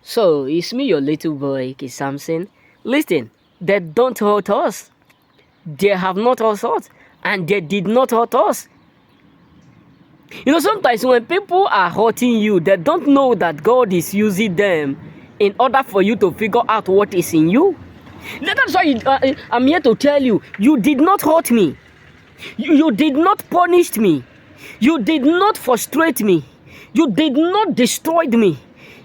So, it's me, your little boy, K. Samson. Listen, they don't hurt us. They have not hurt us, and they did not hurt us. Sometimes when people are hurting you, they don't know that God is using them in order for you to figure out what is in you. That's why I'm here to tell you, you did not hurt me. You did not punish me. You did not frustrate me. You did not destroy me.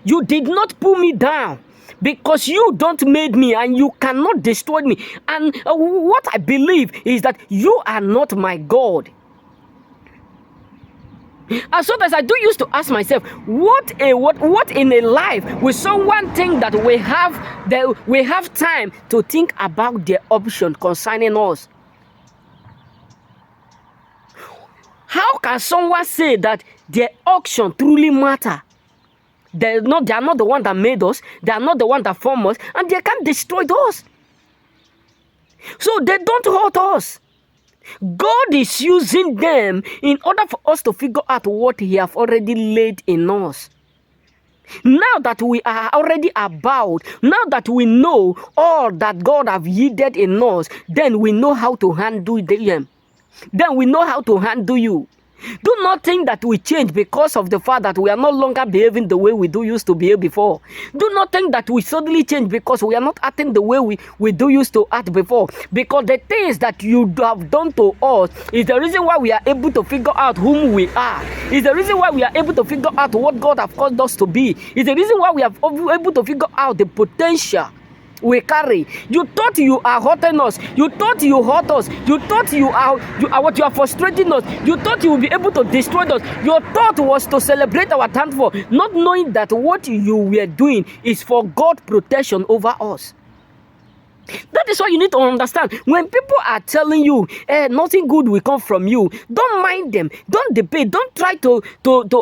You did not pull me down, because you don't made me and you cannot destroy me. And what I believe is that you are not my God. And sometimes I do used to ask myself, what in a life will someone think that we have time to think about their option concerning us? How can someone say that their option truly matter? They are not the one that made us, they are not the one that formed us, and they can't destroy us. So they don't hurt us. God is using them in order for us to figure out what He have already laid in us. Now that we are already about, now that we know all that God have yielded in us, then we know how to handle them. Then we know how to handle you. Do not think that we change because of the fact that we are no longer behaving the way we used to behave before. Do not think that we suddenly change because we are not acting the way we used to act before. Because the things that you have done to us is the reason why we are able to figure out whom we are. Is the reason why we are able to figure out what God has caused us to be. Is the reason why we are able to figure out the potential we carry. You thought you are hurting us. You thought you hurt us. You thought you are frustrating us. You thought you will be able to destroy us. Your thought was to celebrate our downfall, not knowing that what you were doing is for God's protection over us. That is what you need to understand. When people are telling you nothing good will come from you, don't mind them. Don't debate. Don't try to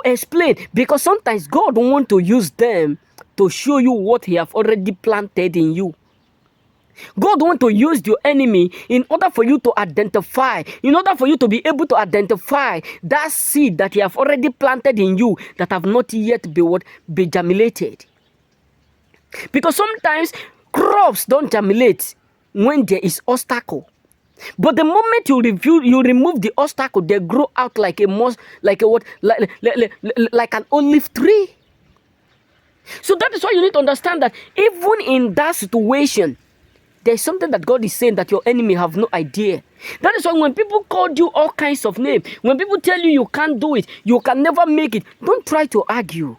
explain, because sometimes God wants to use them to show you what He have already planted in you. God wants to use your enemy in order for you to identify, in order for you to be able to identify that seed that He have already planted in you that have not yet be germinated. Because sometimes crops don't germinate when there is obstacle. But the moment you remove the obstacle, they grow out like an olive tree. So that is why you need to understand that even in that situation, there's something that God is saying that your enemy have no idea. That is why when people call you all kinds of names, when people tell you can't do it, you can never make it, don't try to argue.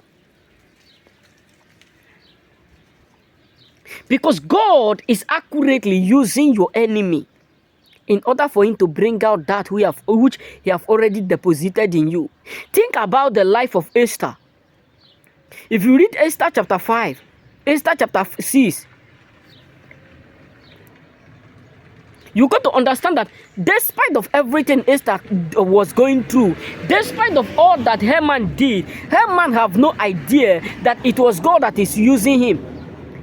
Because God is accurately using your enemy in order for Him to bring out that which He have already deposited in you. Think about the life of Esther. If you read Esther chapter 5, Esther chapter 6, you got to understand that despite of everything Esther was going through, despite of all that Haman did, Haman have no idea that it was God that is using him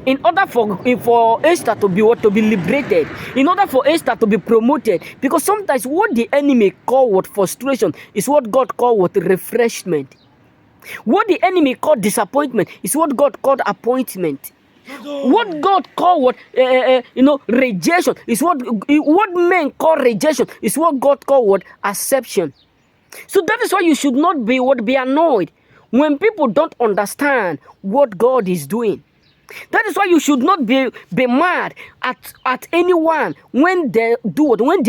in order for Esther to be liberated, in order for Esther to be promoted. Because sometimes what the enemy call what frustration is what God call what refreshment. What the enemy called disappointment is what God called appointment. What God called rejection is what men call rejection is what God called acceptance. So that is why you should not be annoyed when people don't understand what God is doing. That is why you should not be mad at anyone when they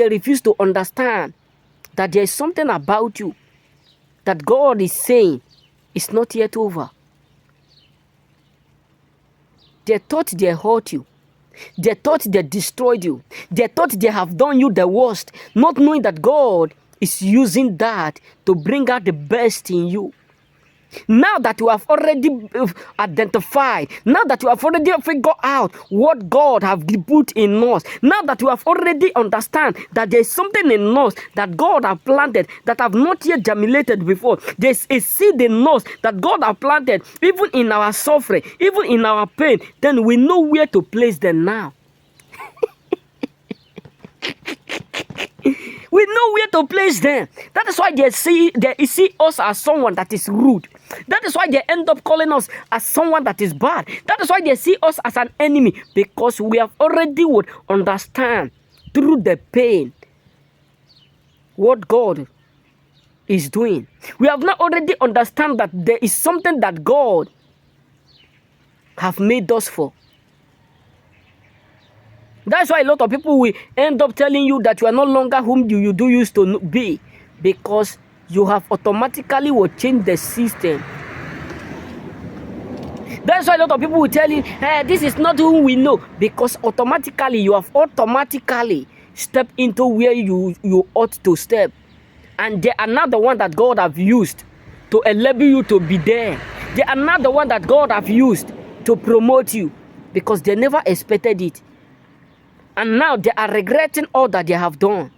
refuse to understand that there is something about you that God is saying is not yet over. They thought they hurt you. They thought they destroyed you. They thought they have done you the worst, not knowing that God is using that to bring out the best in you. Now that you have already identified, now that you have already figured out what God have put in us, now that you have already understand that there is something in us that God have planted that have not yet germinated before. There's a seed in us that God have planted, even in our suffering, even in our pain. Then we know where to place them now. We know where to place them. That is why they see us as someone that is rude. That is why they end up calling us as someone that is bad. That is why they see us as an enemy, because we have already would understand through the pain what God is doing. We have not already understand that there is something that God have made us for. That's why a lot of people will end up telling you that you are no longer whom you do used to be, because you have automatically will change the system. That's why a lot of people will tell you, hey, this is not who we know, because automatically you have automatically stepped into where you ought to step. And they are not the one that God have used to enable you to be there. They are not the one that God have used to promote you, because they never expected it. And now they are regretting all that they have done.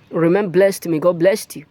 Remain blessed. May God bless you.